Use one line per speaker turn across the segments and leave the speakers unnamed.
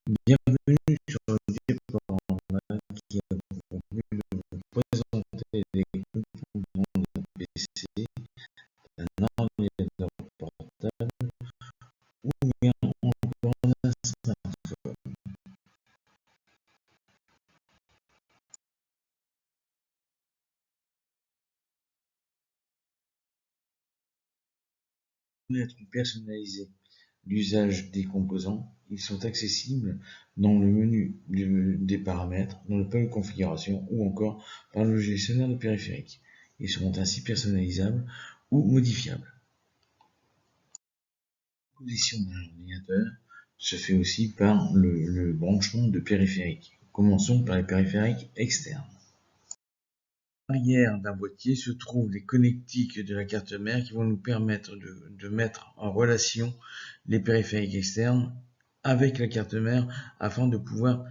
Bienvenue sur le diaporama qui a pour but de vous présenter les composants d'un PC, d'un ordinateur portable ou bien encore d'un smartphone. Fenêtre personnalisée. L'usage des composants, ils sont accessibles dans le menu des paramètres, dans le panneau de configuration ou encore par le gestionnaire de périphériques. Ils seront ainsi personnalisables ou modifiables. La position d'un ordinateur se fait aussi par le branchement de périphériques. Commençons par les périphériques externes. À l'arrière d'un boîtier se trouvent les connectiques de la carte mère qui vont nous permettre de mettre en relation les périphériques externes avec la carte mère afin de pouvoir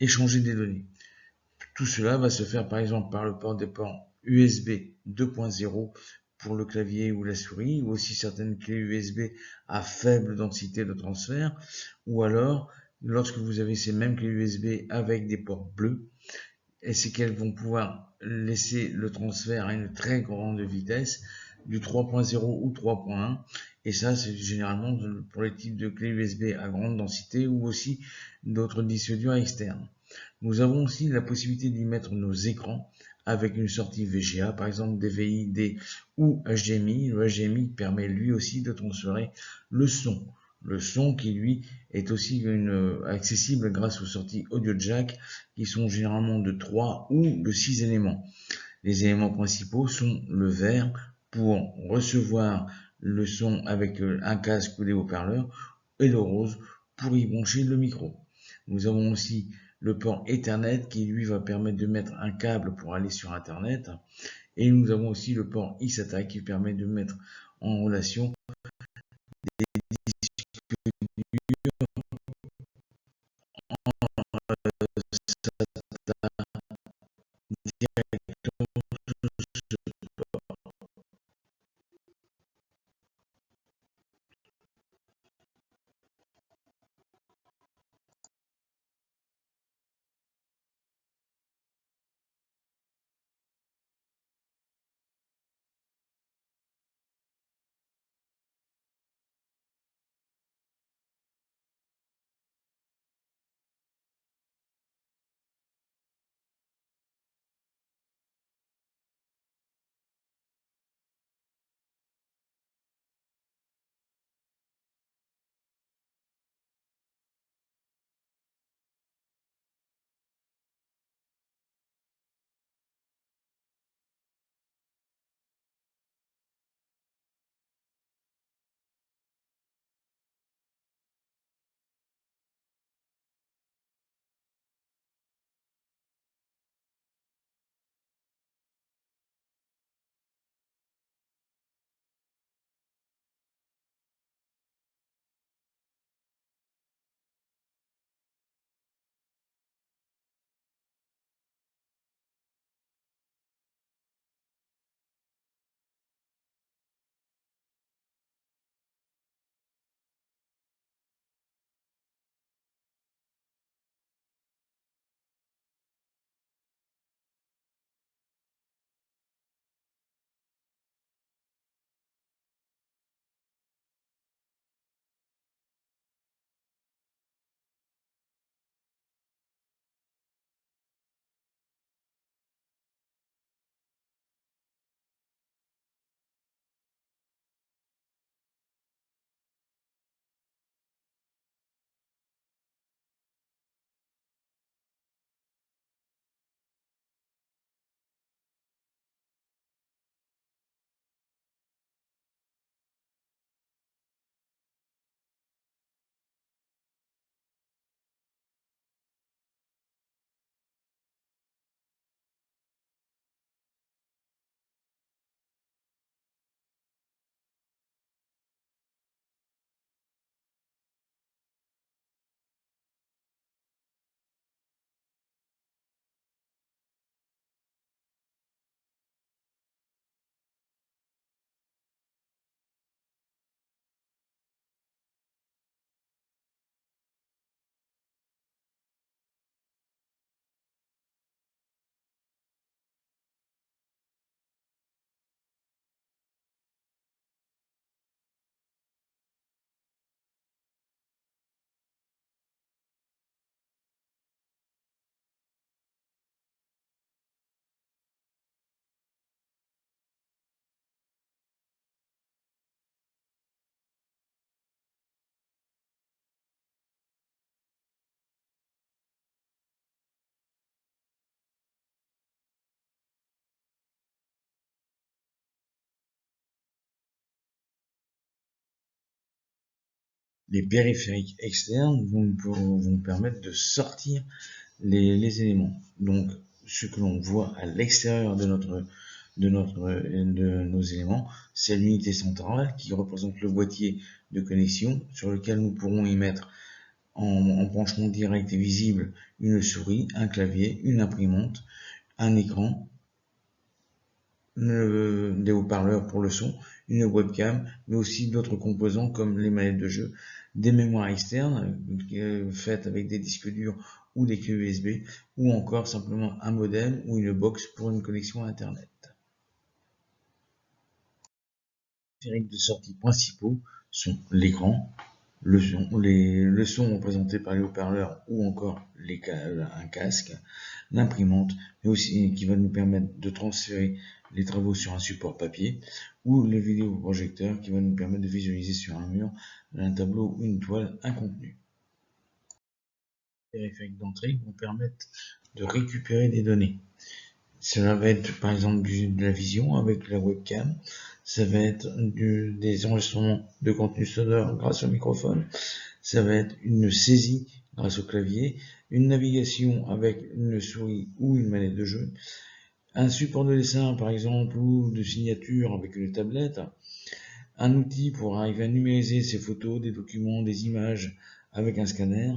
échanger des données. Tout cela va se faire par exemple par le port des ports USB 2.0 pour le clavier ou la souris, ou aussi certaines clés USB à faible densité de transfert, ou alors lorsque vous avez ces mêmes clés USB avec des ports bleus, et c'est qu'elles vont pouvoir laisser le transfert à une très grande vitesse du 3.0 ou 3.1, et ça c'est généralement pour les types de clés USB à grande densité ou aussi d'autres disques durs externes. Nous avons aussi la possibilité d'y mettre nos écrans avec une sortie VGA, par exemple DVI, D ou HDMI. Le HDMI permet lui aussi de transférer le son. Le son qui lui est aussi accessible grâce aux sorties audio jack qui sont généralement de 3 ou de 6 éléments. Les éléments principaux sont le vert pour recevoir le son avec un casque ou des haut-parleurs et le rose pour y brancher le micro. Nous avons aussi le port Ethernet qui lui va permettre de mettre un câble pour aller sur Internet, et nous avons aussi le port eSATA qui permet de mettre en relation Les périphériques externes vont permettre de sortir les éléments. Donc, ce que l'on voit à l'extérieur de nos éléments, c'est l'unité centrale qui représente le boîtier de connexion sur lequel nous pourrons y mettre en branchement direct et visible une souris, un clavier, une imprimante, un écran, des haut-parleurs pour le son, une webcam, mais aussi d'autres composants comme les manettes de jeu, des mémoires externes faites avec des disques durs ou des clés USB, ou encore simplement un modem ou une box pour une connexion à Internet. Les périphériques de sortie principaux sont l'écran, le son représenté par les haut-parleurs ou encore un casque, l'imprimante, mais aussi qui va nous permettre de transférer les travaux sur un support papier, ou le vidéoprojecteur qui va nous permettre de visualiser sur un mur, un tableau ou une toile, un contenu. Les périphériques d'entrée vont permettre de récupérer des données. Cela va être par exemple de la vision avec la webcam, ça va être des enregistrements de contenu sonore grâce au microphone, ça va être une saisie grâce au clavier, une navigation avec une souris ou une manette de jeu, un support de dessin par exemple ou de signature avec une tablette, un outil pour arriver à numériser ses photos, des documents, des images avec un scanner,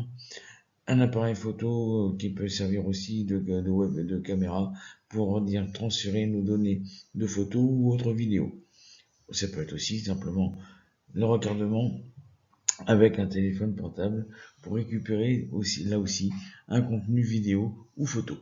un appareil photo qui peut servir aussi de caméra pour transférer nos données de photos ou autres vidéos. Ça peut être aussi simplement le recardement avec un téléphone portable pour récupérer là aussi un contenu vidéo ou photo.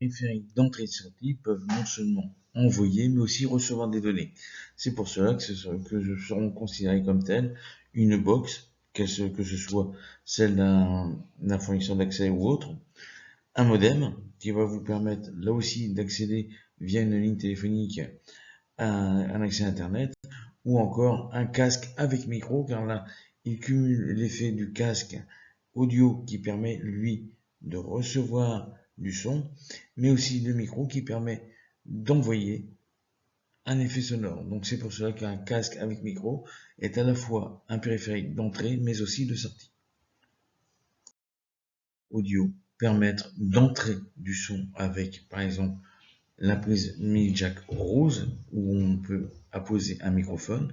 Les périphériques d'entrée et de sortie peuvent non seulement envoyer mais aussi recevoir des données. C'est pour cela que seront considérés comme tels une box, que ce soit celle d'un fournisseur d'accès ou autre, un modem qui va vous permettre là aussi d'accéder via une ligne téléphonique à un accès Internet, ou encore un casque avec micro, car là, il cumule l'effet du casque audio qui permet, lui, de recevoir du son, mais aussi le micro qui permet d'envoyer un effet sonore. Donc c'est pour cela qu'un casque avec micro est à la fois un périphérique d'entrée, mais aussi de sortie. Audio, permettre d'entrer du son avec, par exemple, la prise mini jack rose, où on peut apposer un microphone,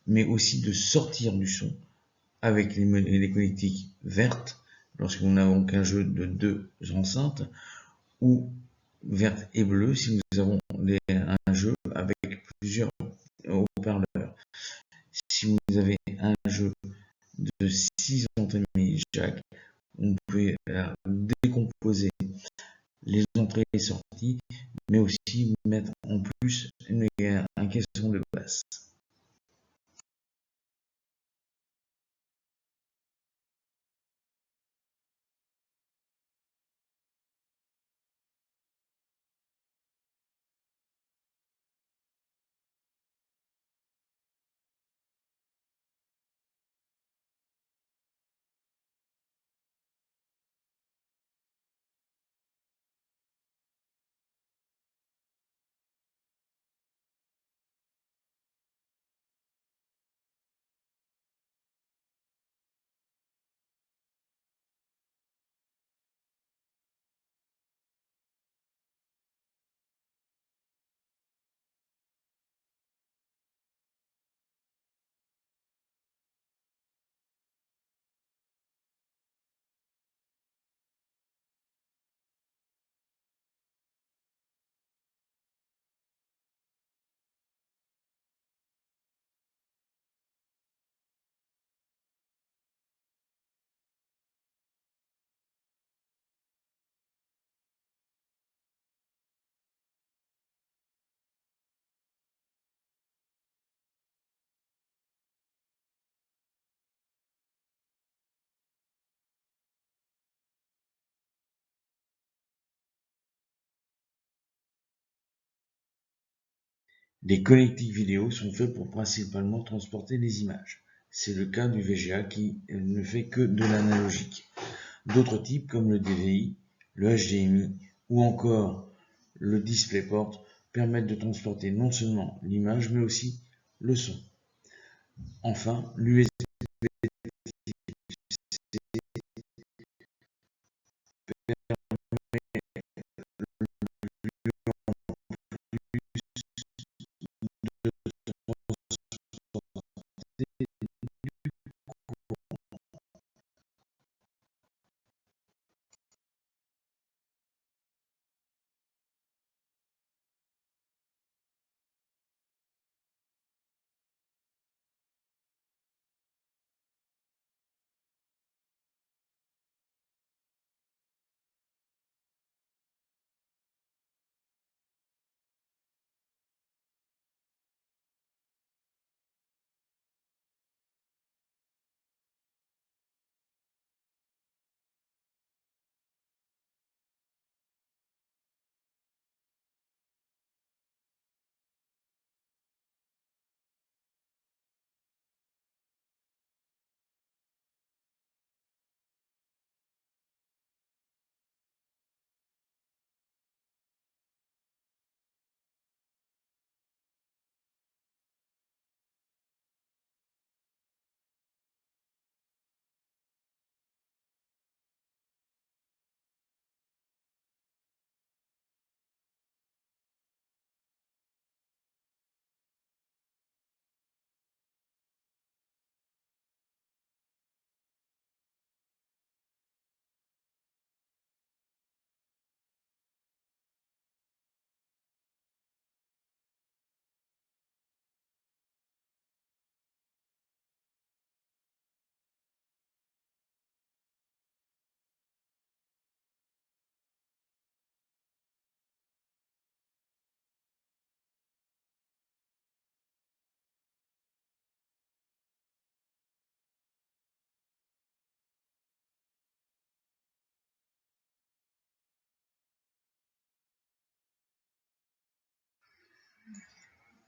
mais aussi de sortir du son avec les connectiques vertes, lorsque nous n'avons qu'un jeu de 2 enceintes, ou verte et bleue si nous avons un jeu avec plusieurs haut-parleurs. Si vous avez un jeu de 6 antennes mini jack, on peut décomposer les entrées et sorties, mais aussi mettre en plus un caisson de basse. Les connectiques vidéo sont faits pour principalement transporter des images. C'est le cas du VGA qui ne fait que de l'analogique. D'autres types comme le DVI, le HDMI ou encore le DisplayPort permettent de transporter non seulement l'image mais aussi le son. Enfin, l'USB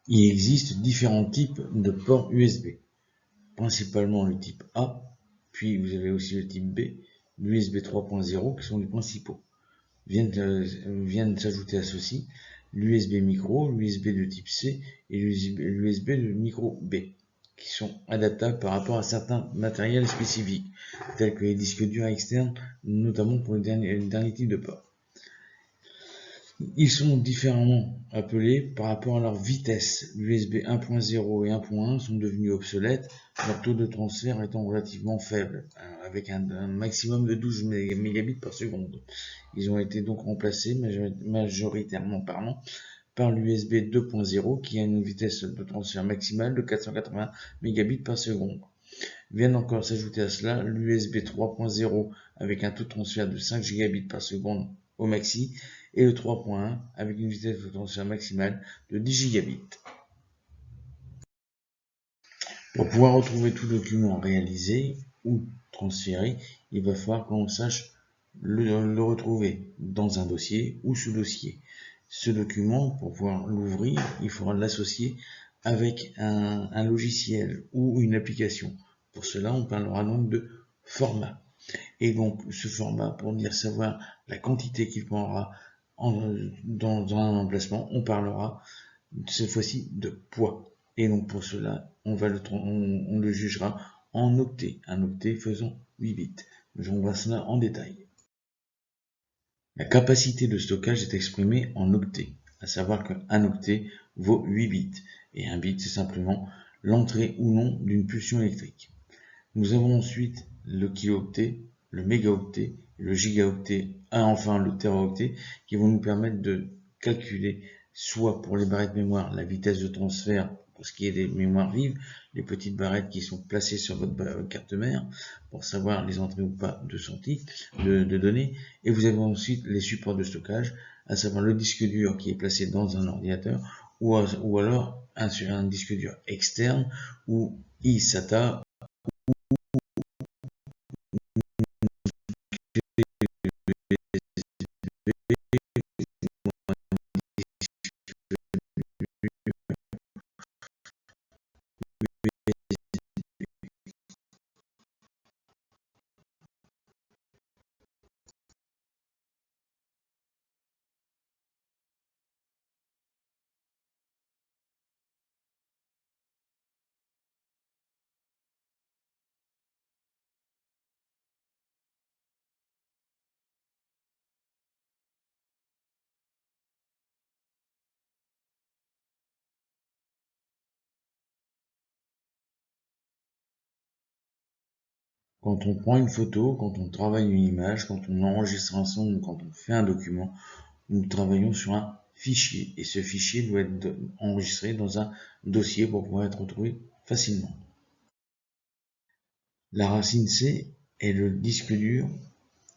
Il existe différents types de ports USB, principalement le type A, puis vous avez aussi le type B, l'USB 3.0 qui sont les principaux. Viennent s'ajouter à ceux-ci l'USB micro, l'USB de type C et l'USB de micro B, qui sont adaptables par rapport à certains matériels spécifiques, tels que les disques durs externes, notamment pour le dernier type de port. Ils sont différemment appelés par rapport à leur vitesse. L'USB 1.0 et 1.1 sont devenus obsolètes, leur taux de transfert étant relativement faible, avec un maximum de 12 mégabits par seconde. Ils ont été donc remplacés, majoritairement parlant, par l'USB 2.0 qui a une vitesse de transfert maximale de 480 mégabits par seconde. Viennent encore s'ajouter à cela l'USB 3.0 avec un taux de transfert de 5 gigabits par seconde au maxi, et le 3.1 avec une vitesse de transfert maximale de 10 gigabits. Pour pouvoir retrouver tout document réalisé ou transféré, il va falloir qu'on sache le retrouver dans un dossier ou sous-dossier. Ce document, pour pouvoir l'ouvrir, il faudra l'associer avec un logiciel ou une application. Pour cela, on parlera donc de format. Et donc, ce format, pour dire savoir la quantité qu'il prendra dans un emplacement, on parlera cette fois-ci de poids. Et donc, pour cela, on le jugera en octets. Un octet faisant 8 bits. On voit cela en détail. La capacité de stockage est exprimée en octets, à savoir qu'un octet vaut 8 bits. Et un bit, c'est simplement l'entrée ou non d'une pulsion électrique. Nous avons ensuite le kilooctet, le mégaoctet, le gigaoctet et enfin le téraoctet qui vont nous permettre de calculer soit pour les barrettes mémoire la vitesse de transfert pour ce qui est des mémoires vives, les petites barrettes qui sont placées sur votre carte mère pour savoir les entrées ou pas de sortie de données, et vous avez ensuite les supports de stockage, à savoir le disque dur qui est placé dans un ordinateur ou alors sur un disque dur externe ou eSATA Quand on prend une photo, quand on travaille une image, quand on enregistre un son ou quand on fait un document, nous travaillons sur un fichier et ce fichier doit être enregistré dans un dossier pour pouvoir être retrouvé facilement. La racine C est le disque dur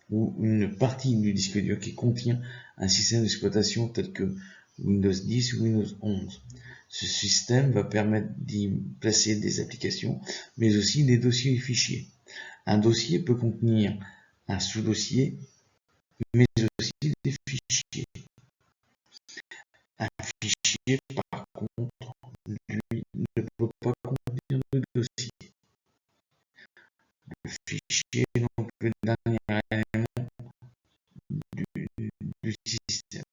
ou une partie du disque dur qui contient un système d'exploitation tel que Windows 10 ou Windows 11. Ce système va permettre d'y placer des applications, mais aussi des dossiers et fichiers. Un dossier peut contenir un sous-dossier, mais aussi des fichiers. Un fichier, par contre, lui, ne peut pas contenir de dossier. Le fichier est donc le dernier élément du système.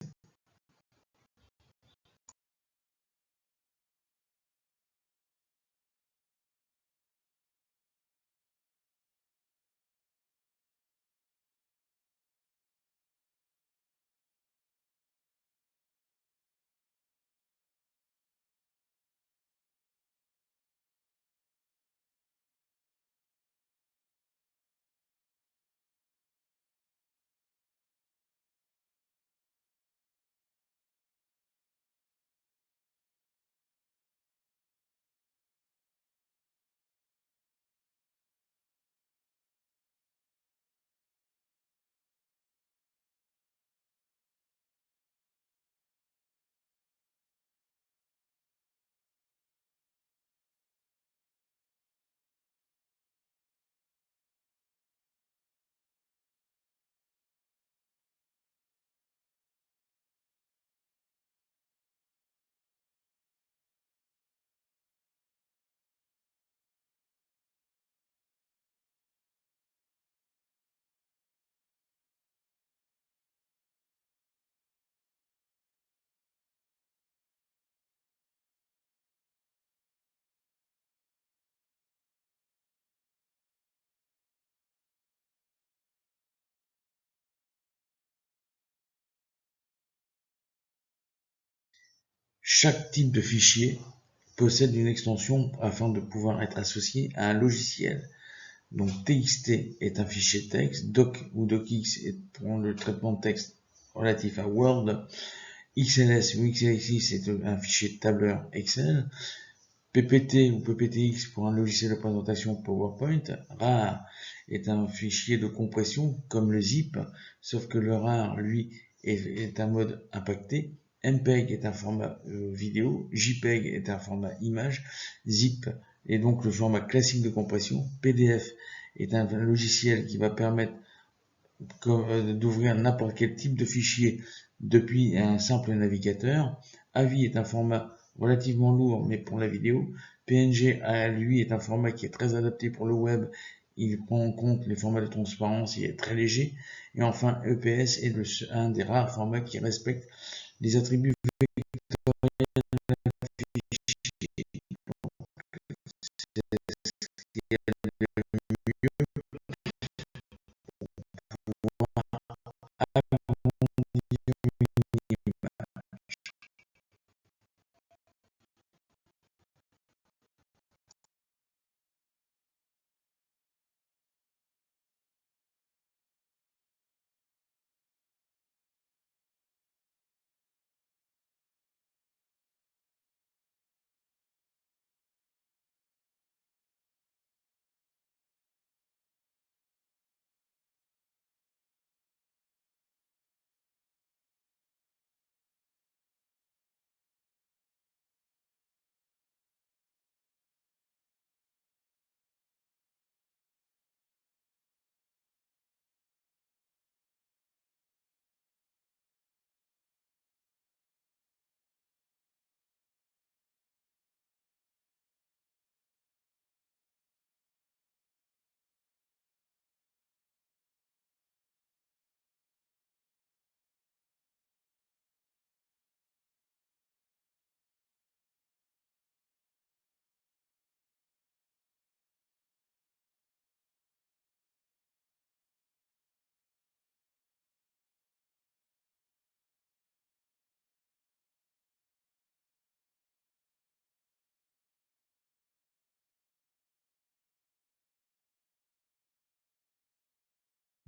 Chaque type de fichier possède une extension afin de pouvoir être associé à un logiciel. Donc TXT est un fichier texte, Doc ou DocX est pour le traitement de texte relatif à Word, XLS ou XLSX est un fichier tableur Excel, PPT ou PPTX pour un logiciel de présentation PowerPoint, RAR est un fichier de compression comme le zip, sauf que le RAR, lui, est un mode impacté. MPEG est un format vidéo, JPEG est un format image, zip est donc le format classique de compression, PDF est un logiciel qui va permettre d'ouvrir n'importe quel type de fichier depuis un simple navigateur. AVI est un format relativement lourd, mais pour la vidéo. PNG, lui, est un format qui est très adapté pour le web. Il prend en compte les formats de transparence, il est très léger. Et enfin, EPS est un des rares formats qui respecte les attributs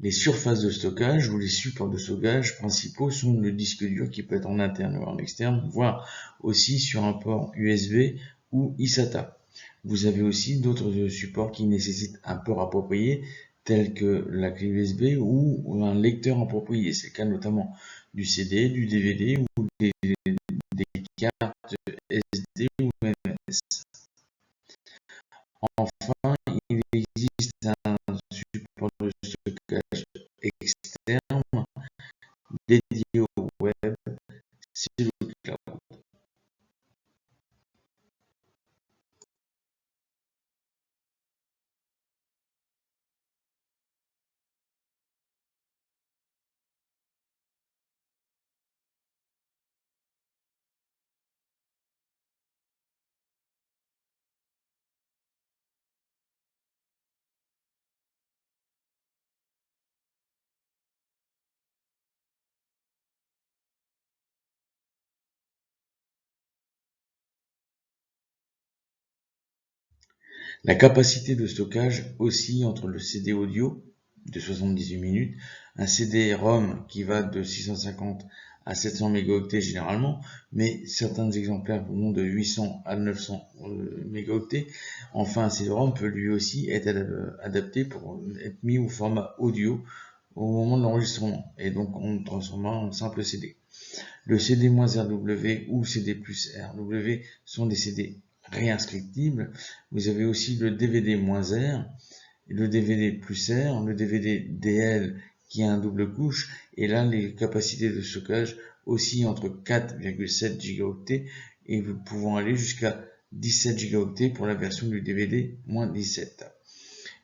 Les surfaces de stockage ou les supports de stockage principaux sont le disque dur qui peut être en interne ou en externe, voire aussi sur un port USB ou eSATA. Vous avez aussi d'autres supports qui nécessitent un port approprié, tels que la clé USB ou un lecteur approprié. C'est le cas notamment du CD, du DVD ou des cartes SD ou MS. Enfin, il existe un support de stockage externe dédié au web, c'est le cloud. La capacité de stockage oscille entre le CD audio de 78 minutes, un CD-ROM qui va de 650 à 700 mégaoctets généralement, mais certains exemplaires vont de 800 à 900 mégaoctets. Enfin, un CD-ROM peut lui aussi être adapté pour être mis au format audio au moment de l'enregistrement, et donc en transformant en simple CD. Le CD-RW ou CD+RW sont des CD réinscriptibles. Vous avez aussi le DVD-R, le DVD+R, le DVD-DL qui a un double couche, et là les capacités de stockage oscillent entre 4,7 gigaoctets et vous pouvons aller jusqu'à 17 gigaoctets pour la version du DVD-17.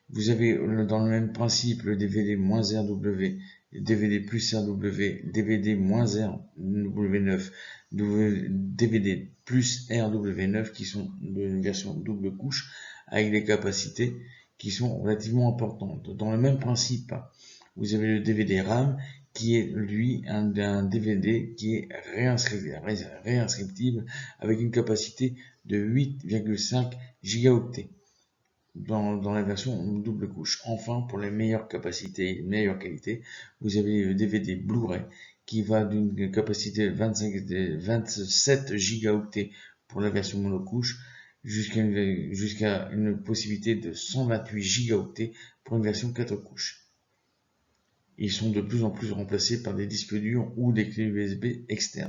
Vous avez dans le même principe le DVD-RW, DVD+RW, DVD-RW9, DVD+RW9 qui sont de version double couche avec des capacités qui sont relativement importantes. Dans le même principe, vous avez le DVD RAM qui est lui un DVD qui est réinscriptible avec une capacité de 8,5 gigaoctets. Dans la version double couche. Enfin, pour les meilleures capacités et meilleure qualité, vous avez le DVD Blu-ray qui va d'une capacité de 27 gigaoctets pour la version monocouche jusqu'à une possibilité de 128 gigaoctets pour une version 4 couches. Ils sont de plus en plus remplacés par des disques durs ou des clés USB externes.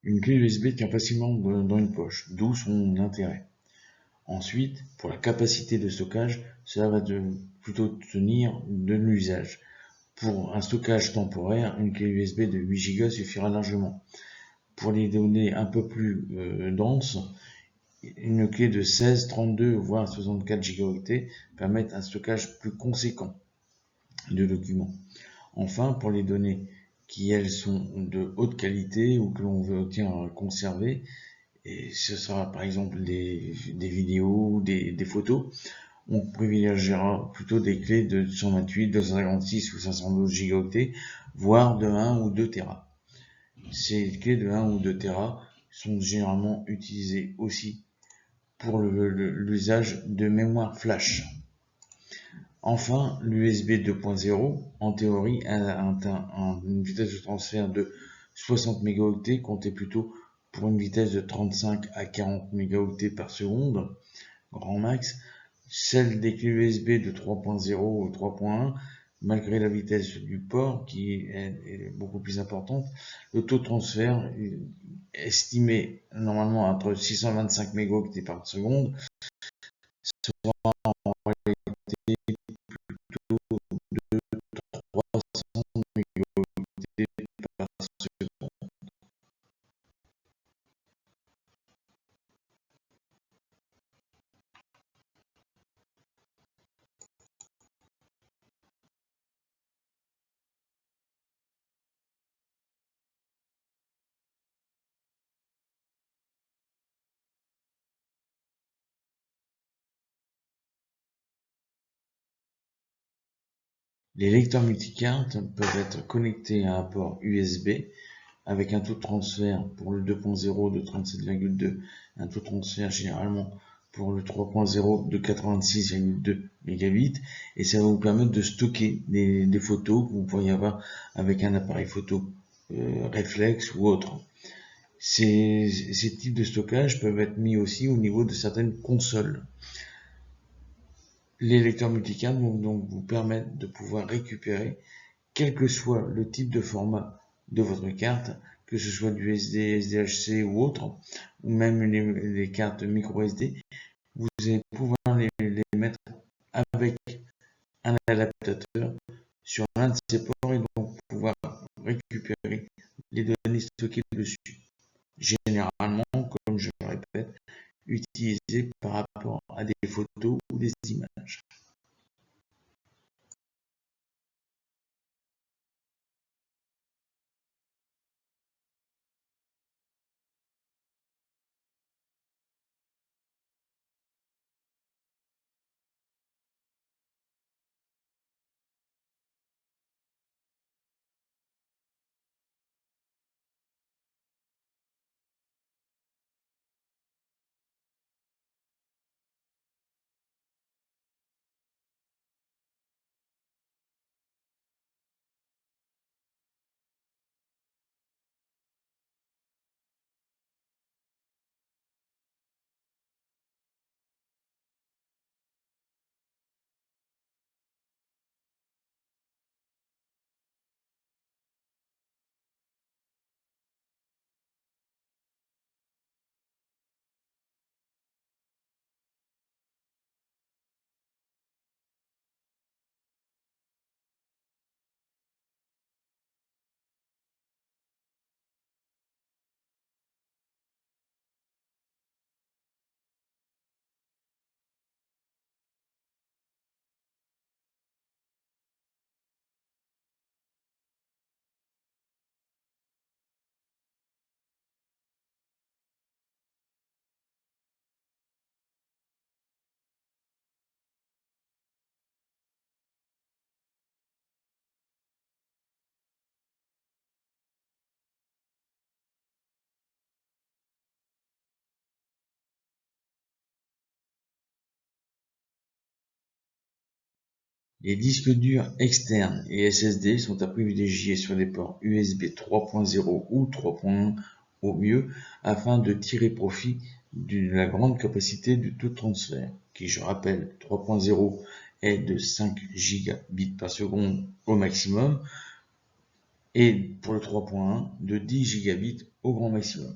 Une clé USB tient facilement dans une poche, d'où son intérêt. Ensuite, pour la capacité de stockage, cela va plutôt tenir de l'usage. Pour un stockage temporaire, une clé USB de 8 Go suffira largement. Pour les données un peu plus denses, une clé de 16, 32 voire 64 Go permet un stockage plus conséquent de documents. Enfin, pour les données qui elles sont de haute qualité ou que l'on veut conserver, et ce sera par exemple des vidéos ou des photos, on privilégiera plutôt des clés de 128, 256 ou 512 Go, voire de 1 ou 2 Tera. Ces clés de 1 ou 2 Tera sont généralement utilisées aussi pour l'usage de mémoire flash. Enfin, l'USB 2.0, en théorie, a une vitesse de transfert de 60 mégaoctets, comptez plutôt pour une vitesse de 35 à 40 mégaoctets par seconde, grand max. Celle des clés USB de 3.0 ou 3.1, malgré la vitesse du port qui est beaucoup plus importante, le taux de transfert est estimé normalement entre 625 mégaoctets par seconde sera en réalité plutôt de 300 mégaoctets par seconde. Les lecteurs multicartes peuvent être connectés à un port USB avec un taux de transfert pour le 2.0 de 37,2, un taux de transfert généralement pour le 3.0 de 86,2 mégabits, et ça va vous permettre de stocker des photos que vous pourriez avoir avec un appareil photo réflexe ou autre. Ces types de stockage peuvent être mis aussi au niveau de certaines consoles. Les lecteurs multicartes vont donc vous permettre de pouvoir récupérer, quel que soit le type de format de votre carte, que ce soit du SD, SDHC ou autre, ou même les cartes micro SD, vous allez pouvoir les mettre avec un adaptateur sur l'un de ces ports et donc pouvoir récupérer les données stockées dessus. Généralement, comme je le répète, utilisé par rapport à des photos ou des images. Les disques durs externes et SSD sont à privilégier sur des ports USB 3.0 ou 3.1 au mieux, afin de tirer profit de la grande capacité du taux de transfert, qui, je rappelle, 3.0 est de 5 gigabits par seconde au maximum, et pour le 3.1 de 10 gigabits au grand maximum.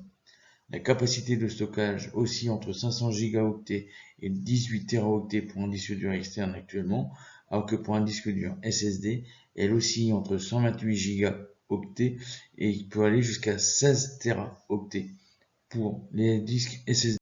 La capacité de stockage oscille entre 500 gigaoctets et 18 teraoctets pour un disque dur externe actuellement, alors que pour un disque dur SSD, elle oscille entre 128 gigaoctets et peut aller jusqu'à 16 teraoctets pour les disques SSD.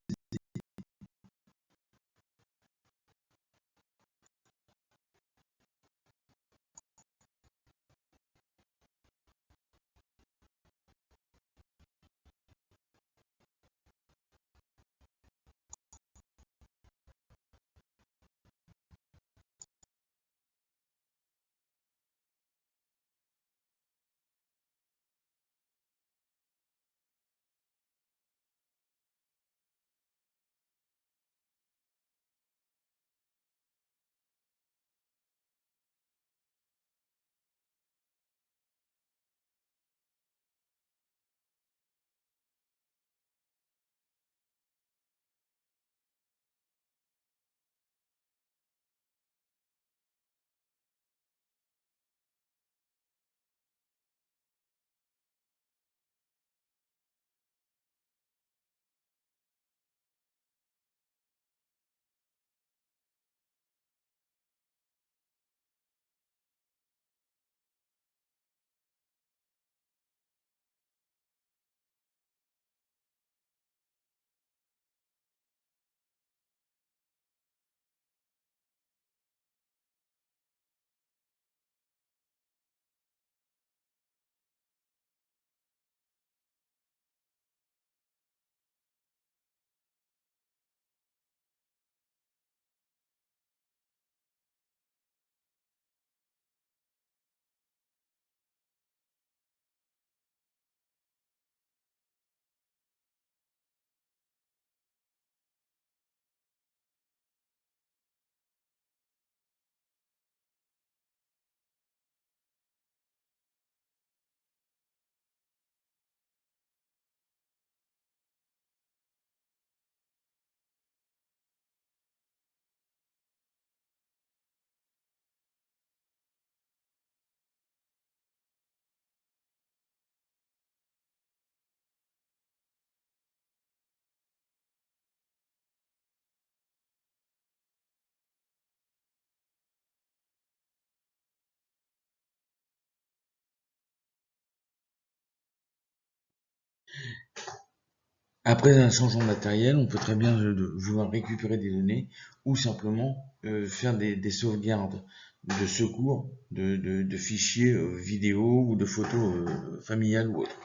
Après un changement de matériel, on peut très bien vouloir récupérer des données ou simplement faire des sauvegardes de secours de fichiers vidéo ou de photos familiales ou autres.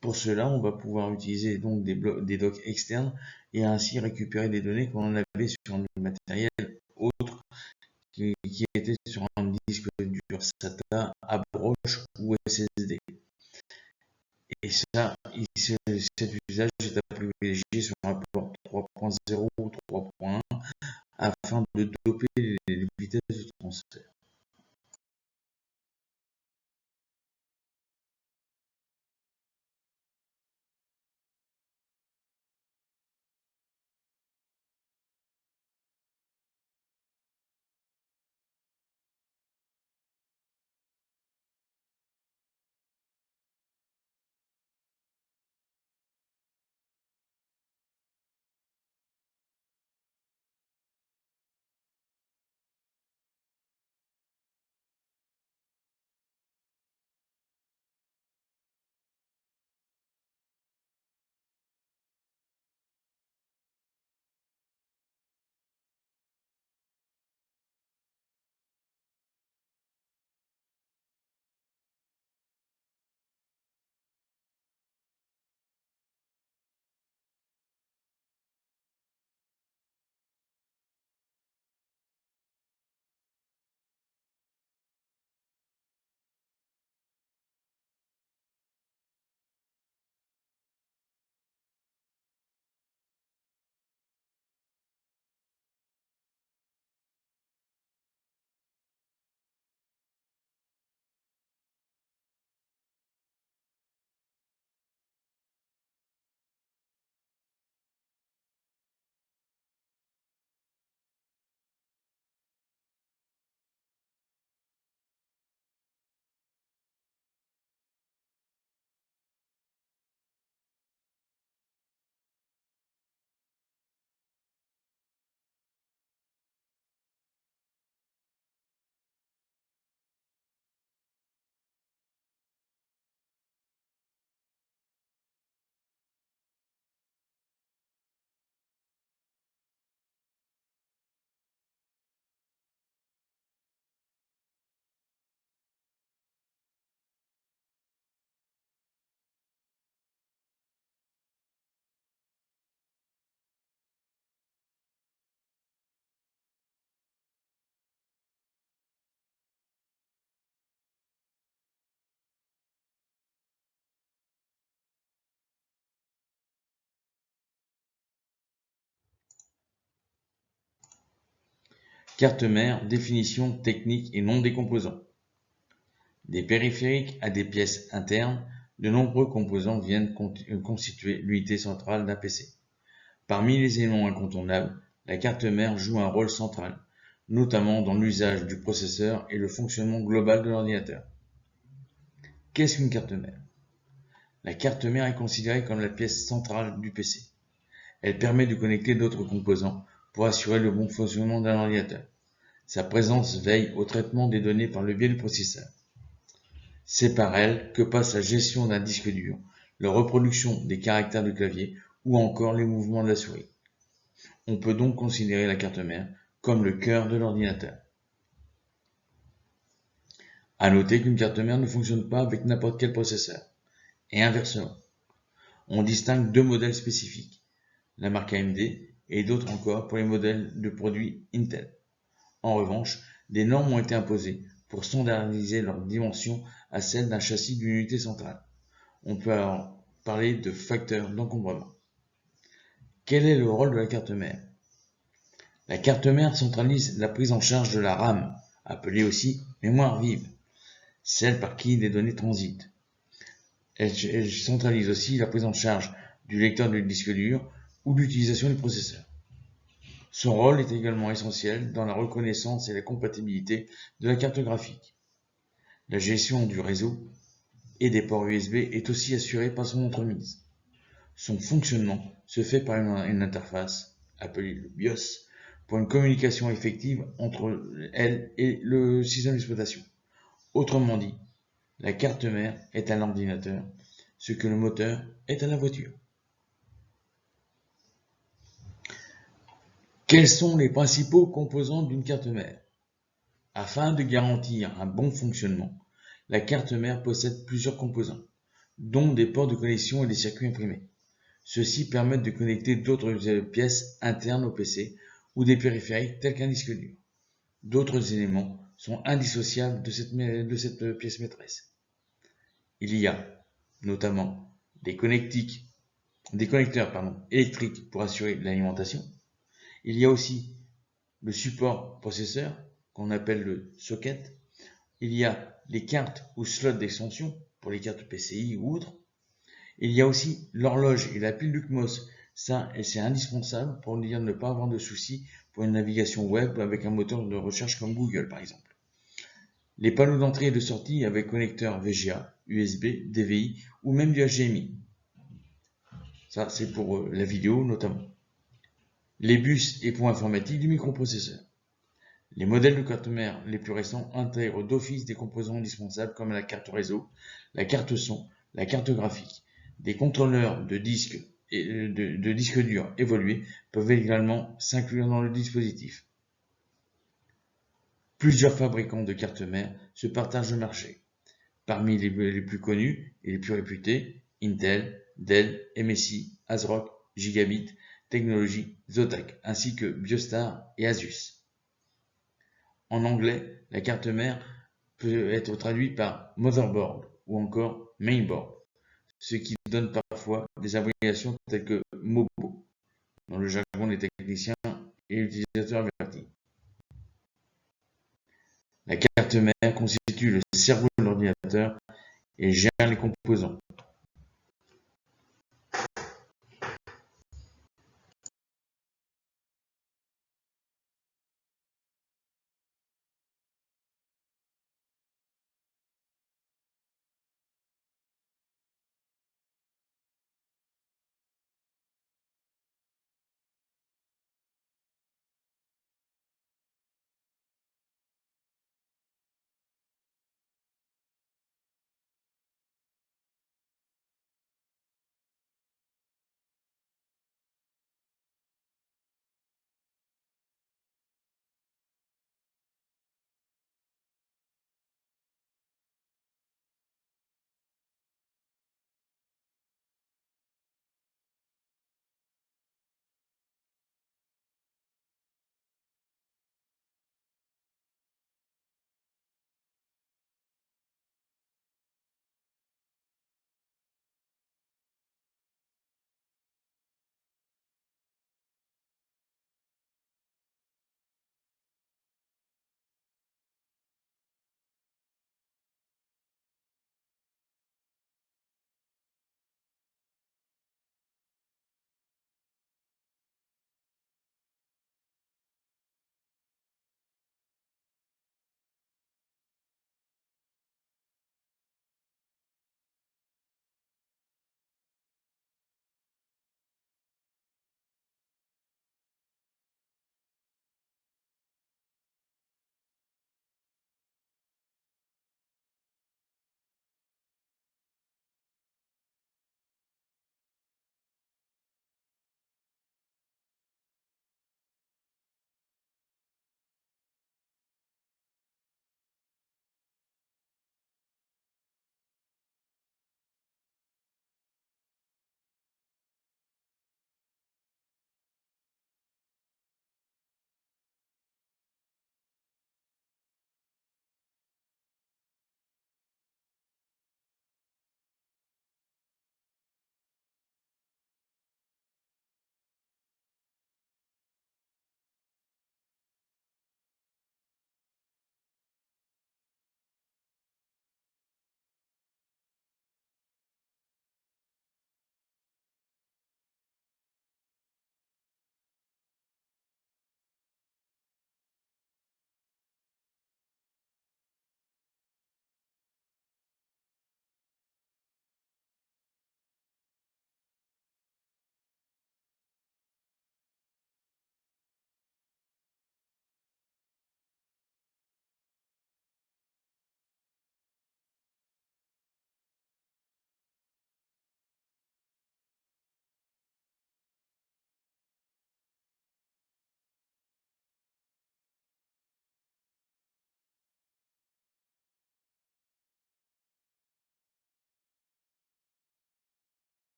Pour cela, on va pouvoir utiliser donc des docks externes et ainsi récupérer des données qu'on avait sur un matériel autre qui était sur un disque dur SATA à broche ou SSD. Et ça, cet usage est à privilégier sur un port 3.0 ou 3.1 afin de doper les vitesses de transfert. Carte mère, définition technique et nom des composants. Des périphériques à des pièces internes, de nombreux composants viennent constituer l'unité centrale d'un PC. Parmi les éléments incontournables, la carte mère joue un rôle central, notamment dans l'usage du processeur et le fonctionnement global de l'ordinateur. Qu'est-ce qu'une carte mère? La carte mère est considérée comme la pièce centrale du PC. Elle permet de connecter d'autres composants pour assurer le bon fonctionnement d'un ordinateur. Sa présence veille au traitement des données par le biais du processeur. C'est par elle que passe la gestion d'un disque dur, la reproduction des caractères du clavier ou encore les mouvements de la souris. On peut donc considérer la carte mère comme le cœur de l'ordinateur. À noter qu'une carte mère ne fonctionne pas avec n'importe quel processeur, et inversement. On distingue deux modèles spécifiques, la marque AMD et d'autres encore pour les modèles de produits Intel. En revanche, des normes ont été imposées pour standardiser leurs dimensions à celles d'un châssis d'une unité centrale. On peut alors parler de facteur d'encombrement. Quel est le rôle de la carte mère? La carte mère centralise la prise en charge de la RAM, appelée aussi mémoire vive, celle par qui les données transitent. Elle centralise aussi la prise en charge du lecteur de disque dur ou l'utilisation du processeur. Son rôle est également essentiel dans la reconnaissance et la compatibilité de la carte graphique. La gestion du réseau et des ports USB est aussi assurée par son entremise. Son fonctionnement se fait par une interface, appelée le BIOS, pour une communication effective entre elle et le système d'exploitation. Autrement dit, la carte mère est un ordinateur ce que le moteur est à la voiture. Quels sont les principaux composants d'une carte mère? Afin de garantir un bon fonctionnement, la carte mère possède plusieurs composants, dont des ports de connexion et des circuits imprimés. Ceux-ci permettent de connecter d'autres pièces internes au PC ou des périphériques tels qu'un disque dur. D'autres éléments sont indissociables de cette pièce maîtresse. Il y a notamment des connecteurs électriques pour assurer l'alimentation. Il y a aussi le support processeur qu'on appelle le socket. Il y a les cartes ou slots d'extension pour les cartes PCI ou autres. Il y a aussi l'horloge et la pile Lucmos. Ça, c'est indispensable pour dire ne pas avoir de soucis pour une navigation web avec un moteur de recherche comme Google par exemple. Les panneaux d'entrée et de sortie avec connecteur VGA, USB, DVI ou même du HDMI. Ça, c'est pour la vidéo notamment. Les bus et points informatiques du microprocesseur. Les modèles de carte mère les plus récents intègrent d'office des composants indispensables comme la carte réseau, la carte son, la carte graphique. Des contrôleurs de disques durs évolués peuvent également s'inclure dans le dispositif. Plusieurs fabricants de cartes mères se partagent le marché. Parmi les plus connus et les plus réputés, Intel, Dell, MSI, ASRock, Gigabit, Technology, Zotac, ainsi que Biostar et Asus. En anglais, la carte mère peut être traduite par motherboard ou encore mainboard, ce qui donne parfois des abréviations telles que MOBO dans le jargon des techniciens et utilisateurs avertis. La carte mère constitue le cerveau de l'ordinateur et gère les composants.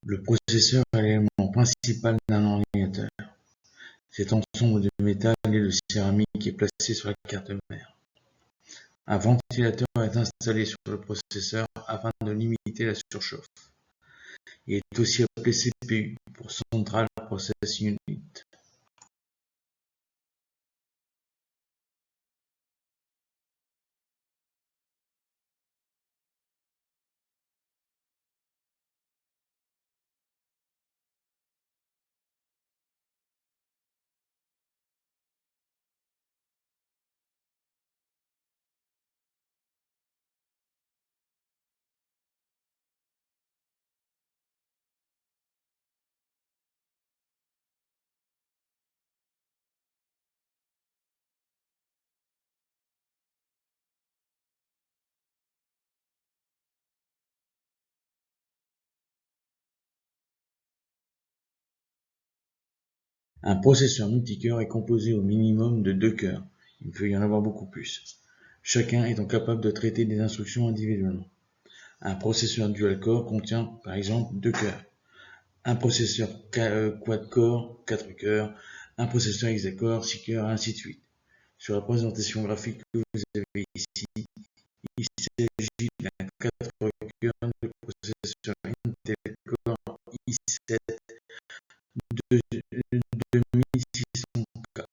Le processeur est l'élément principal d'un ordinateur. Cet ensemble de métal et de céramique est placé sur la carte mère. Un ventilateur est installé sur le processeur afin de limiter la surchauffe. Il est aussi appelé CPU pour Central Process Unit. Un processeur multicœur est composé au minimum de 2 cœurs. Il peut y en avoir beaucoup plus, chacun étant capable de traiter des instructions individuellement. Un processeur dual-core contient par exemple 2 cœurs. Un processeur quad-core, 4 cœurs. Un processeur hexacore, 6 cœurs, et ainsi de suite. Sur la présentation graphique que vous avez ici, il s'agit d'un 4 cœurs de processeur Intel Core i7 de 2600K.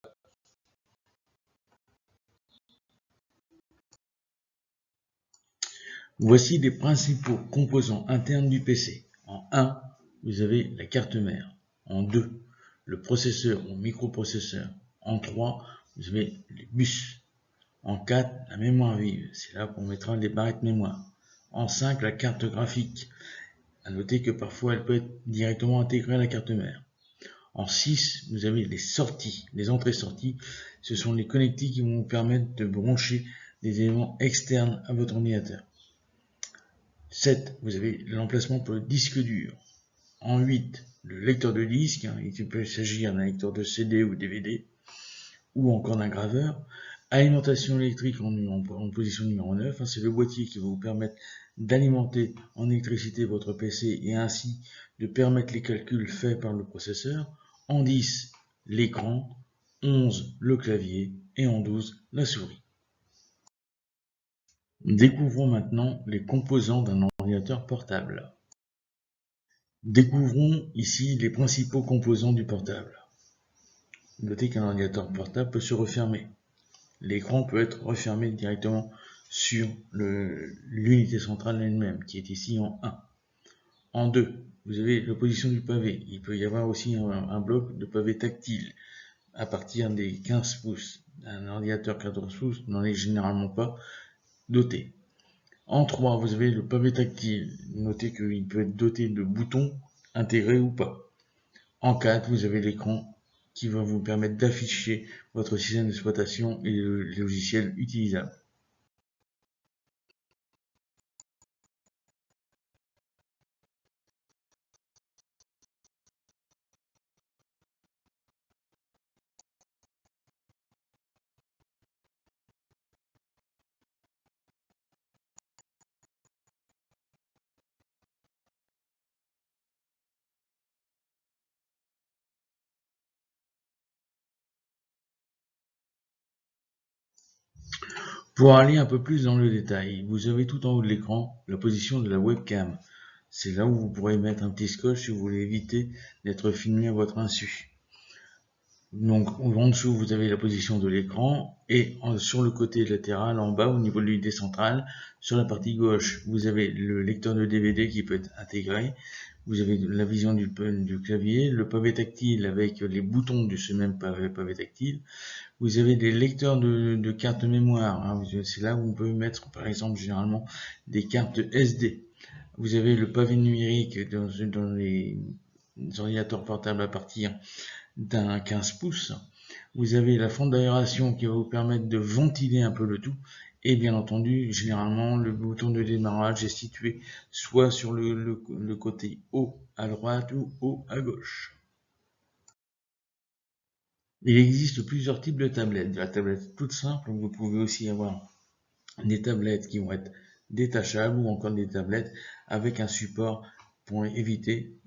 Voici les principaux composants internes du PC. En 1, vous avez la carte mère. En 2, le processeur ou microprocesseur. En 3, vous avez les bus. En 4, la mémoire vive. C'est là qu'on mettra les barrettes mémoire. En 5, la carte graphique. À noter que parfois elle peut être directement intégrée à la carte mère. En 6, vous avez les sorties, les entrées-sorties. Ce sont les connectiques qui vont vous permettre de brancher des éléments externes à votre ordinateur. 7, vous avez l'emplacement pour le disque dur. En 8, le lecteur de disque. Il peut s'agir d'un lecteur de CD ou DVD, ou encore d'un graveur. Alimentation électrique en position numéro 9. C'est le boîtier qui va vous permettre d'alimenter en électricité votre PC et ainsi de permettre les calculs faits par le processeur. En 10, l'écran. 11, le clavier. Et en 12, la souris. Découvrons maintenant les composants d'un ordinateur portable. Découvrons ici les principaux composants du portable. Notez qu'un ordinateur portable peut se refermer. L'écran peut être refermé directement sur l'unité centrale elle-même, qui est ici en 1. En 2, vous avez la position du pavé. Il peut y avoir aussi un bloc de pavé tactile à partir des 15 pouces. Un ordinateur 14 pouces n'en est généralement pas doté. En 3, vous avez le pavé tactile. Notez qu'il peut être doté de boutons intégrés ou pas. En 4, vous avez l'écran qui va vous permettre d'afficher votre système d'exploitation et le logiciel utilisable. Pour aller un peu plus dans le détail, vous avez tout en haut de l'écran la position de la webcam. C'est là où vous pourrez mettre un petit scotch si vous voulez éviter d'être filmé à votre insu. Donc en dessous, vous avez la position de l'écran et sur le côté latéral, en bas, au niveau de l'unité centrale, sur la partie gauche, vous avez le lecteur de DVD qui peut être intégré. Vous avez la vision du clavier, le pavé tactile avec les boutons de ce même pavé tactile. Vous avez des lecteurs de cartes mémoire. C'est là où on peut mettre, par exemple, généralement des cartes SD. Vous avez le pavé numérique dans les ordinateurs portables à partir d'un 15 pouces. Vous avez la fente d'aération qui va vous permettre de ventiler un peu le tout. Et bien entendu, généralement, le bouton de démarrage est situé soit sur le côté haut à droite ou haut à gauche. Il existe plusieurs types de tablettes. De la tablette toute simple, vous pouvez aussi avoir des tablettes qui vont être détachables ou encore des tablettes avec un support pour éviter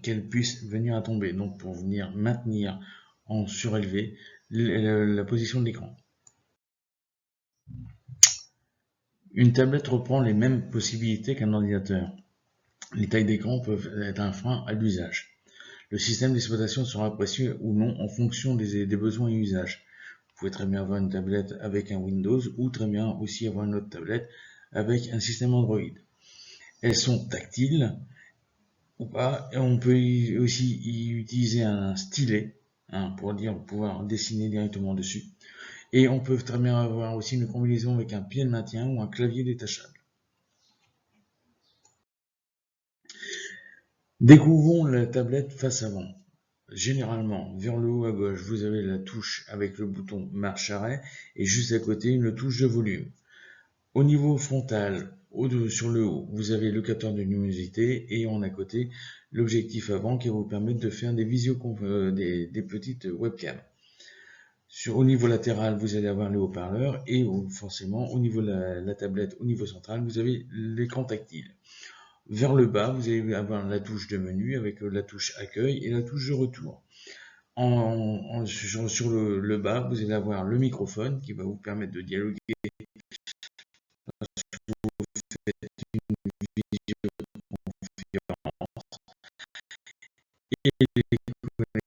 qu'elle puisse venir à tomber, donc pour venir maintenir en surélevé la position de l'écran. Une tablette reprend les mêmes possibilités qu'un ordinateur. Les tailles d'écran peuvent être un frein à l'usage. Le système d'exploitation sera apprécié ou non en fonction des besoins et usages. Vous pouvez très bien avoir une tablette avec un Windows ou très bien aussi avoir une autre tablette avec un système Android. Elles sont tactiles ou pas, et on peut aussi y utiliser un stylet pour pouvoir dessiner directement dessus. Et on peut très bien avoir aussi une combinaison avec un pied de maintien ou un clavier détachable. Découvrons la tablette face avant. Généralement, vers le haut à gauche, vous avez la touche avec le bouton marche-arrêt et juste à côté une touche de volume. Au niveau frontal, sur le haut, vous avez le capteur de luminosité et en à côté l'objectif avant qui va vous permettre de faire des des petites webcams. Au niveau latéral, vous allez avoir les haut-parleurs et forcément au niveau de la tablette, au niveau central, vous avez l'écran tactile. Vers le bas, vous allez avoir la touche de menu avec la touche accueil et la touche de retour. Sur le bas, vous allez avoir le microphone qui va vous permettre de dialoguer et les connecteurs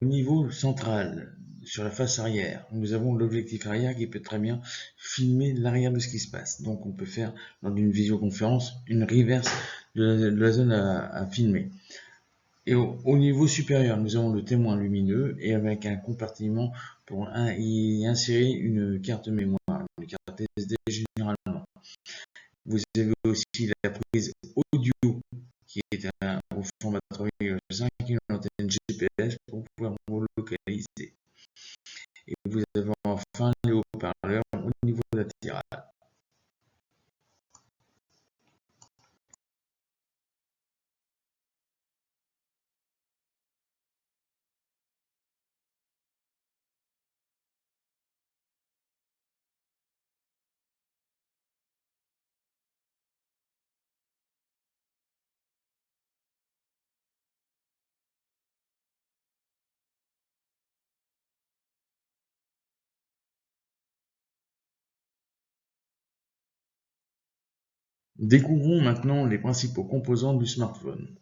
au niveau central, sur la face arrière, nous avons l'objectif arrière qui peut très bien filmer l'arrière de ce qui se passe. Donc on peut faire, lors d'une visioconférence, une reverse de la zone à filmer. Et au niveau supérieur, nous avons le témoin lumineux et avec un compartiment pour y insérer une carte mémoire, une carte SD généralement. Vous avez aussi la prise audio qui est au format 3,5 et une antenne GPS pour pouvoir vous localiser. Et vous avez enfin les haut-parleurs au niveau latéral. Découvrons maintenant les principaux composants du smartphone.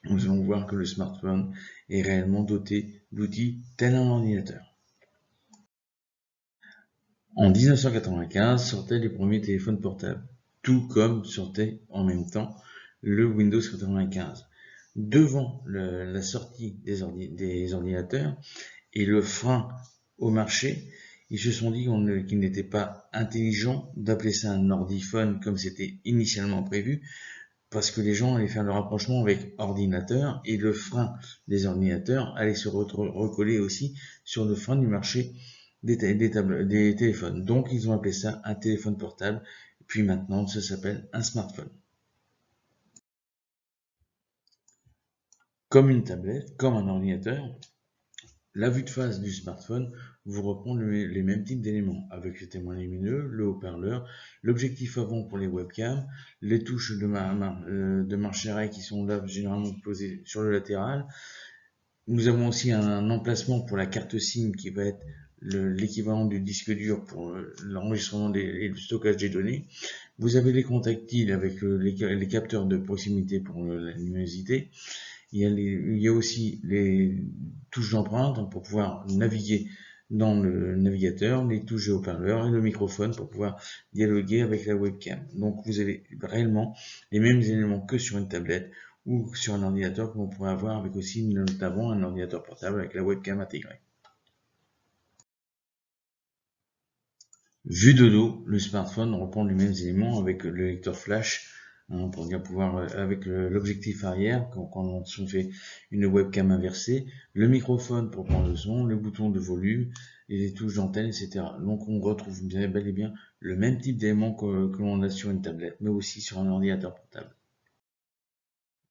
Nous allons voir que le smartphone est réellement doté d'outils tels un ordinateur. En 1995 sortaient les premiers téléphones portables, tout comme sortait en même temps le Windows 95. Devant la sortie des ordinateurs et le frein au marché, ils se sont dit qu'il n'était pas intelligent d'appeler ça un ordiphone comme c'était initialement prévu, parce que les gens allaient faire le rapprochement avec ordinateur et le frein des ordinateurs allait se recoller aussi sur le frein du marché des téléphones. Donc ils ont appelé ça un téléphone portable, puis maintenant ça s'appelle un smartphone. Comme une tablette, comme un ordinateur, la vue de face du smartphone vous reprend les mêmes types d'éléments, avec le témoin lumineux, le haut-parleur, l'objectif avant pour les webcams, les touches de marche-arrêt qui sont là généralement posées sur le latéral. Nous avons aussi un emplacement pour la carte SIM qui va être l'équivalent du disque dur pour l'enregistrement et le stockage des données. Vous avez l'écran tactile avec les capteurs de proximité pour la luminosité. Il y a aussi les touches d'empreinte pour pouvoir naviguer dans le navigateur, les touches de haut-parleur et le microphone pour pouvoir dialoguer avec la webcam. Donc vous avez réellement les mêmes éléments que sur une tablette ou sur un ordinateur que l'on pourrait avoir avec aussi notamment un ordinateur portable avec la webcam intégrée. Vu de dos, le smartphone reprend les mêmes éléments avec le lecteur flash, hein, pour bien pouvoir, avec l'objectif arrière, quand on fait une webcam inversée, le microphone pour prendre le son, le bouton de volume, et les touches d'antenne, etc. Donc on retrouve bien, bel et bien le même type d'éléments que l'on a sur une tablette, mais aussi sur un ordinateur portable.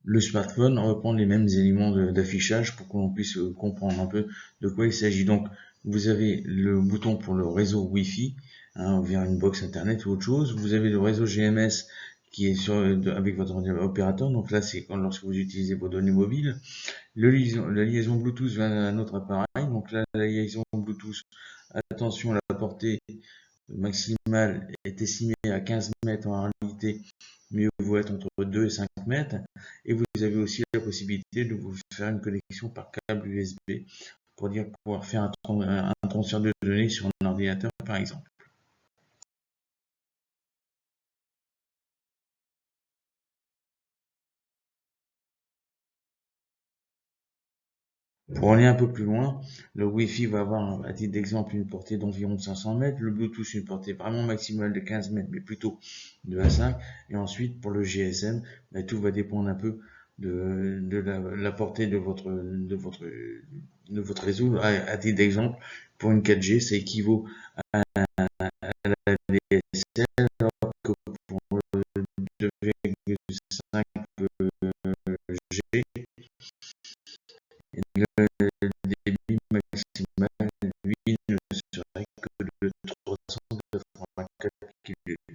Le smartphone reprend les mêmes éléments d'affichage pour que l'on puisse comprendre un peu de quoi il s'agit. Donc, vous avez le bouton pour le réseau Wi-Fi, hein, via une box internet ou autre chose. Vous avez le réseau GMS qui est avec votre opérateur. Donc là, c'est lorsque vous utilisez vos données mobiles. La liaison Bluetooth vers un autre appareil. Donc là, la liaison Bluetooth, attention, la portée maximale est estimée à 15 mètres en réalité, mieux vaut être entre 2 et 5 mètres. Et vous avez aussi la possibilité de vous faire une connexion par câble USB pour pouvoir faire un transfert de données sur un ordinateur, par exemple. Pour aller un peu plus loin, le Wi-Fi va avoir, à titre d'exemple, une portée d'environ 500 mètres, le Bluetooth une portée vraiment maximale de 15 mètres, mais plutôt de 1 à 5. Et ensuite, pour le GSM, tout va dépendre un peu de la portée de votre réseau. À titre d'exemple, pour une 4G, ça équivaut à la DSL, alors que pour le 2,5G, le débit maximal, lui, ne serait que de 384 kbps.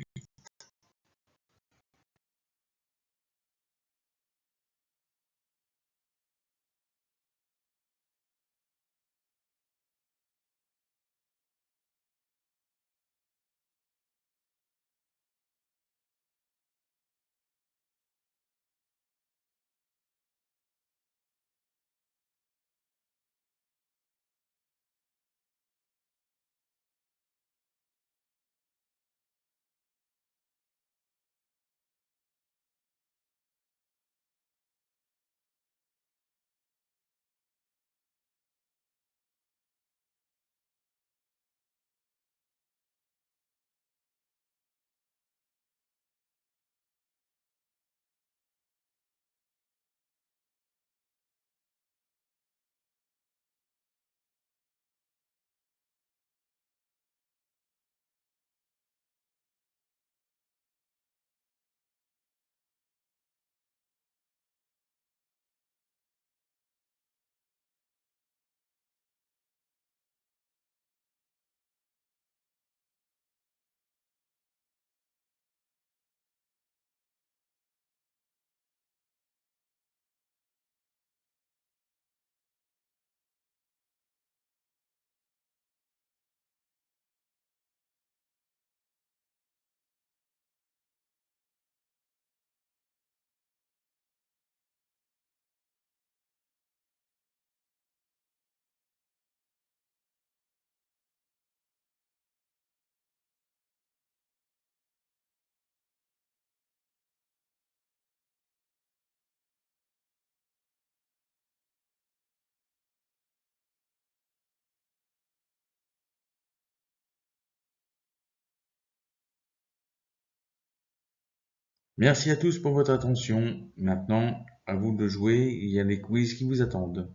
Merci à tous pour votre attention. Maintenant, à vous de jouer, il y a des quiz qui vous attendent.